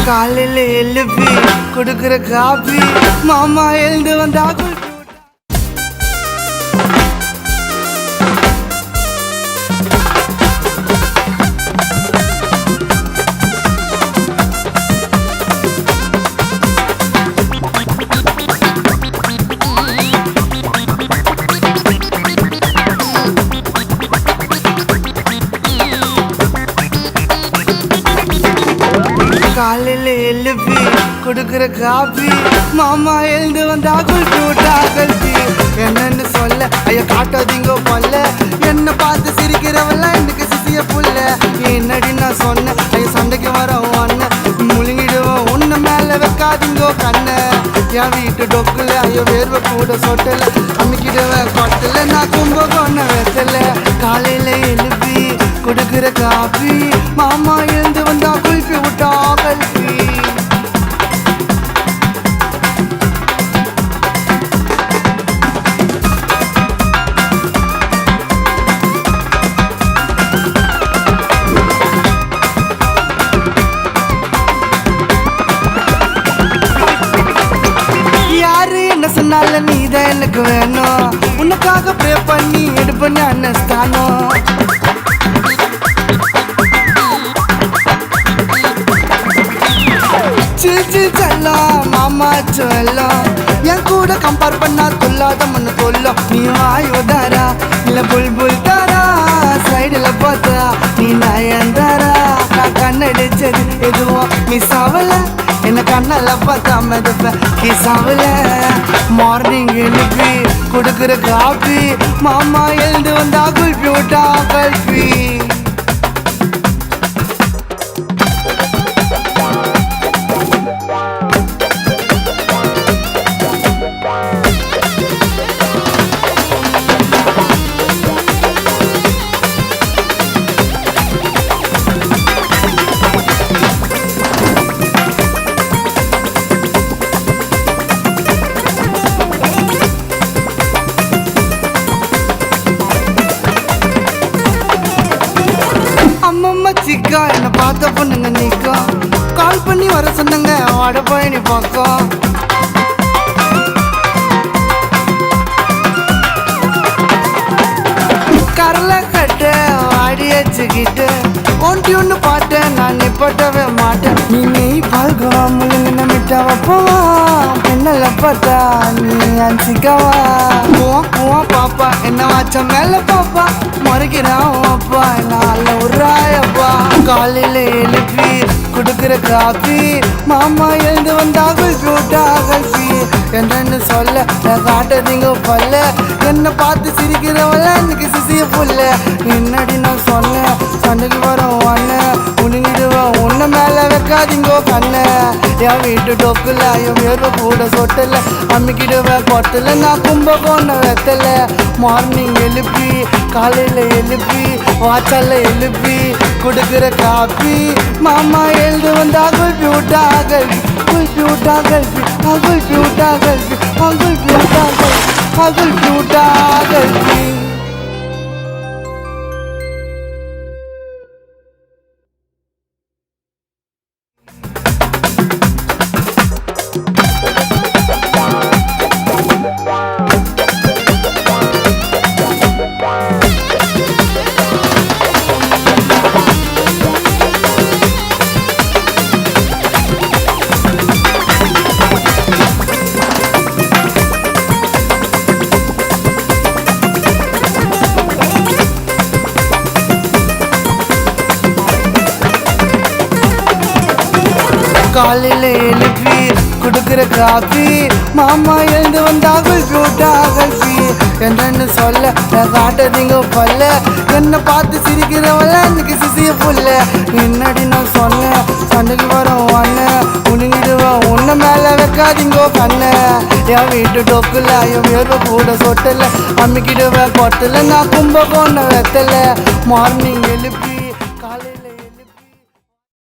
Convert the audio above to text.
காலையில எழுப்பி கொடுக்குற காபி மாமா எழுந்து வந்தா காலையில எழுப்பி கொடுக்குற காபி மாமா எழுந்து வந்தா குல்பி விட்டா கல்பி என்னன்னு சொல்ல ஐயா காட்டாதீங்க பொல்ல என்ன பார்த்து சிரிக்கிறவெல்லாம் எனக்கு சிசிய புல்ல என்னடி நான் சொன்னேன் ஐயா சண்டைக்கு வர அண்ணன் முழுங்கிடுவோம் உன்ன மேல வைக்காதீங்கோ கண்ணை என் வீட்டு டொக்குல ஐயோ வேர்வை கூட சொட்டல அம்மிக்கிடுவேன் கொட்டல நான் கும்ப கொன்ன வெத்தல காலையில எழுப்பி கொடுக்குற காபி மாமா எழுந்து வந்தா குல்பி விட்டா கல்பி சொன்னால நீதான் எனக்கு வேணும் உனக்காக ப்ரே பண்ணி எடுப்பண்ணி அண்ணஸ்தானம் சிரிச்சு செல்லம் மாமா செல்லம் என் கூட கம்பேர் பண்ணா சொல்லாத மண்ணு சொல்லும் நீ வாயுதாரா இல்ல புல்புல் தாரா சைடுல பார்த்தா நீ நயன்தாரா நான் கண்ணடிச்சது எதுவும் மிஸ் ஆகல என்ன கண்ணால பார்த்தா மெதுப்பேன் கிசாவல மார்னிங் எழுப்பி கொடுக்குற காபி மாமா எழுந்து வந்தா குல்பி விட்டா கல்பி சிக்கா என்ன பார்த்த பொண்ணுங்க நிக்கா கால் பண்ணி வர சொன்னங்க வாட பயணி பார்க்கும் கரலை கட்ட வாடி வச்சுக்கிட்டு ஒன்ட்டி ஒன்று பாட்டேன் நான் நிப்பட்டவே மாட்டேன் நீ பால்கவா முழுங்கின மிட்டாவா போவா என்னல பார்த்தா நீ அஞ்சிக்கவா பூவா பாப்பா என்ன வாச்ச மேல பாப்பா முறைக்கிறான் அப்பா என்ன அல்ல உராயப்பா காலையில எழுப்பி கொடுக்குற காபி மாமா எழுந்து வந்தா குல்பி விட்டா கல்பி என்னன்னு சொல்ல காட்டதீங்க பல்ல என்ன பார்த்து சிரிக்கிறவள எனக்கு சிசிய புல்ல என்னடி நான் சொன்னேன் சண்டைக்கு வரோம் அண்ணன் உணுங்கிடுவேன் உன்ன மேல வைக்காதீங்கோ கண்ணை என் வீட்டு டொக்குல என் வேர்வை கூட சொட்டல அம்மிக்கிடுவேன் கொட்டல நான் கும்ப கொன்ன வெத்தல மார்னிங் எழுப்பி காலையில எழுப்பி வாச்சால எழுப்பி கொடுக்குற காபி மாமா எழுந்து வந்தா குல்பி விட்டா கல்பி குல்பி விட்டா கல்பி குல்பி விட்டா கல்பி குல்பி விட்டா கல்பி குல்பி விட்டா கல்பி காலையில எழுப்பி கொடுக்குற காபி மாமா எழுந்து வந்தா குல்பி விட்டா கல்பி என்னன்னு சொல்ல காட்டதீங்க பல்ல என்ன பார்த்து சிரிக்கிறவள எனக்கு சிசிய புல்ல என்னடி நான் சொன்னேன் சண்டைக்கு வரோம் அண்ணன் உணுங்கிடுவேன் உன்ன மேல வைக்காதீங்கோ கண்ணை என் வீட்டு டொக்குல என் வேர்வை கூட சொட்டல அம்மிக்கிடுவேன் கொட்டல நான் கும்ப கொன்ன வெத்தல மார்னிங் எழுப்பி